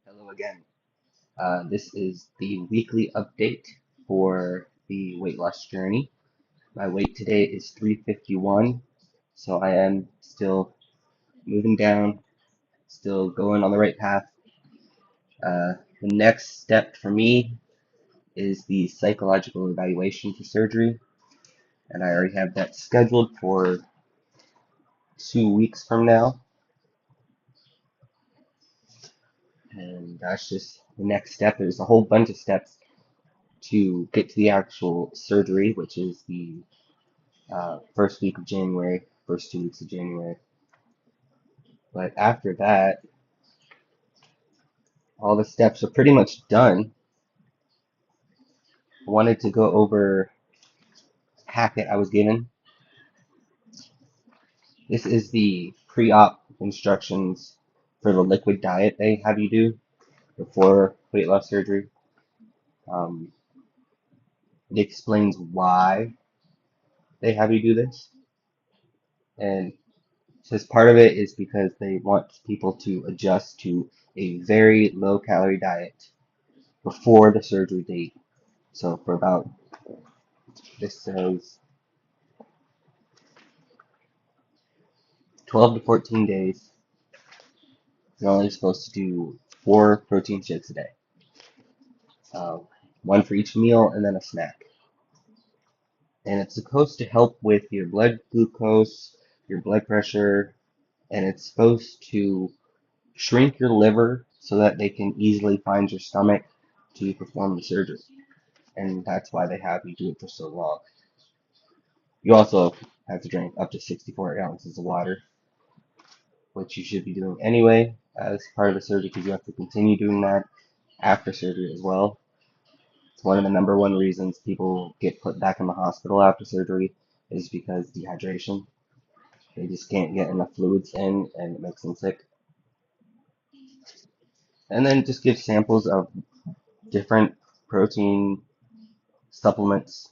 Hello again. This is the weekly update for the weight loss journey. My weight today is 351, so I am still moving down, still going on the right path. The next step for me is the psychological evaluation for surgery, and I already have that scheduled for 2 weeks from now. And that's just the next step. There's a whole bunch of steps to get to the actual surgery, which is the first week of January, first 2 weeks of January. But after that, all the steps are pretty much done. I wanted to go over a packet I was given. This is the pre-op instructions for the liquid diet they have you do before weight loss surgery. Um, it explains why they have you do this, and says part of it is because they want people to adjust to a very low calorie diet before the surgery date. So for about, this says 12 to 14 days, you're only supposed to do 4 protein shakes a day, uh, one for each meal and then a snack. And it's supposed to help with your blood glucose, your blood pressure, and it's supposed to shrink your liver so that they can easily find your stomach to perform the surgery. And that's why they have you do it for so long. You also have to drink up to 64 ounces of water, which you should be doing anyway as part of the surgery because you have to continue doing that after surgery as well. It's one of the number one reasons people get put back in the hospital after surgery is because dehydration. They just can't get enough fluids in and it makes them sick. And then just give samples of different protein supplements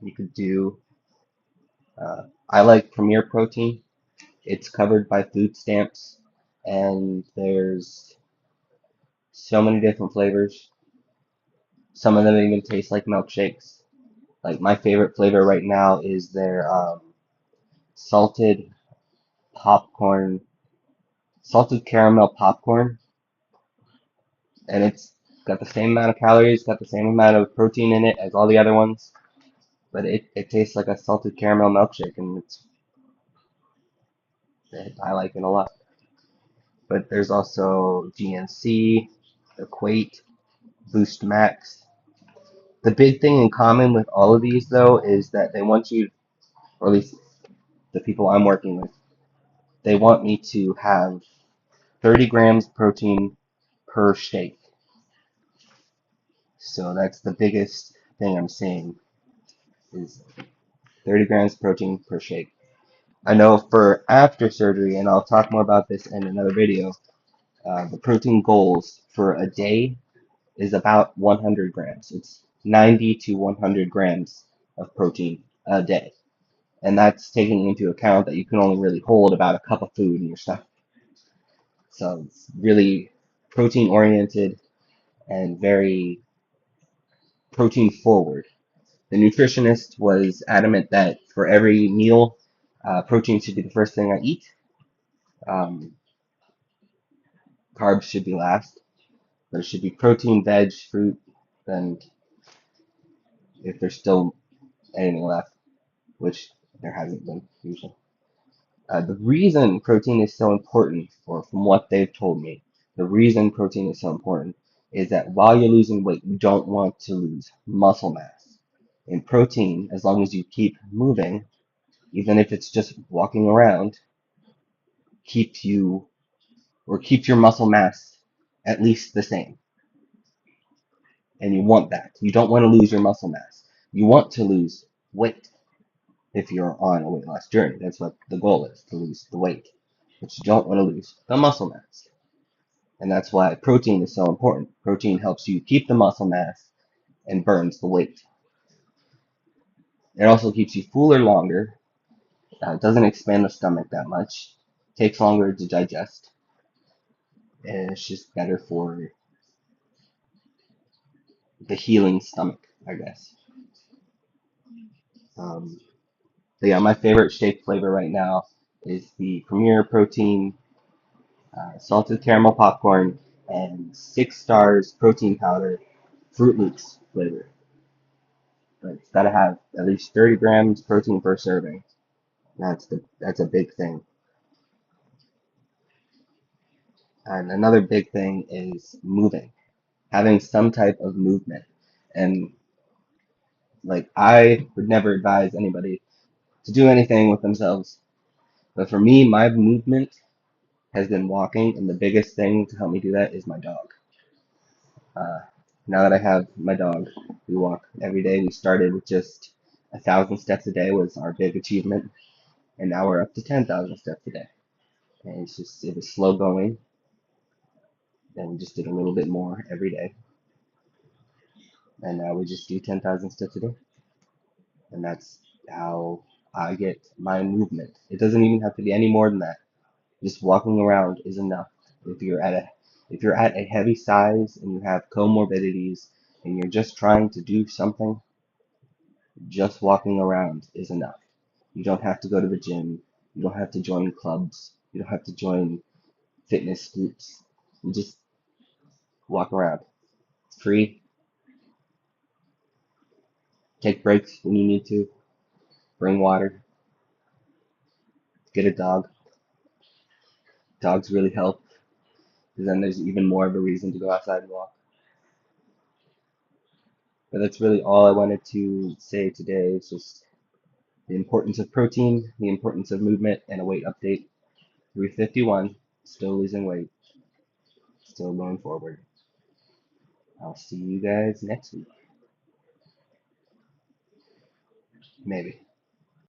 you could do. I like Premier Protein. It's covered by food stamps and there's so many different flavors. Some of them even taste like milkshakes. Like my favorite flavor right now is their salted popcorn, salted caramel popcorn, and it's got the same amount of calories, got the same amount of protein in it as all the other ones, but it tastes like a salted caramel milkshake, and I like it a lot. But there's also GNC, Equate, Boost Max. The big thing in common with all of these, though, is that they want you, or at least the people I'm working with, they want me to have 30 grams protein per shake. So that's the biggest thing I'm seeing is 30 grams protein per shake. I know for after surgery, and I'll talk more about this in another video, the protein goals for a day is about 100 grams. It's 90 to 100 grams of protein a day. And that's taking into account that you can only really hold about a cup of food in your stomach. So it's really protein oriented and very protein forward. The nutritionist was adamant that for every meal, protein should be the first thing I eat. Um, Carbs should be last. There should be protein, veg, fruit, and if there's still anything left, which there hasn't been usually. The reason protein is so important, or from what they've told me, the reason protein is so important is that while you're losing weight, you don't want to lose muscle mass. In protein, as long as you keep moving, even if it's just walking around, keeps you or keeps your muscle mass at least the same. And you want that. You don't want to lose your muscle mass. You want to lose weight if you're on a weight loss journey. That's what the goal is, to lose the weight. But you don't want to lose the muscle mass. And that's why protein is so important. Protein helps you keep the muscle mass and burns the weight. It also keeps you fuller longer. It doesn't expand the stomach that much. Takes longer to digest. And it's just better for the healing stomach, I guess. Um, but yeah, my favorite shake flavor right now is the Premier Protein salted caramel popcorn and 6 stars protein powder Fruit Loops flavor. But it's got to have at least 30 grams protein per serving. That's a big thing. And another big thing is moving, having some type of movement. And like I would never advise anybody to do anything with themselves, but for me, my movement has been walking, and the biggest thing to help me do that is my dog. Uh, Now that I have my dog, we walk every day. We started with just 1,000 steps a day was our big achievement, and now we're up to 10,000 steps a day. And it was slow going, and we just did a little bit more every day, and now we just do 10,000 steps a day, and that's how I get my movement. It doesn't even have to be any more than that. Just walking around is enough. If you're at a if you're at a heavy size and you have comorbidities and you're just trying to do something, just walking around is enough. You don't have to go to the gym. You don't have to join clubs. You don't have to join fitness groups. You just walk around. It's free. Take breaks when you need to. Bring water. Get a dog. Dogs really help because then there's even more of a reason to go outside and walk. But that's really all I wanted to say today. It's just the importance of protein, the importance of movement, and a weight update. 351, still losing weight, still going forward. I'll see you guys next week. Maybe.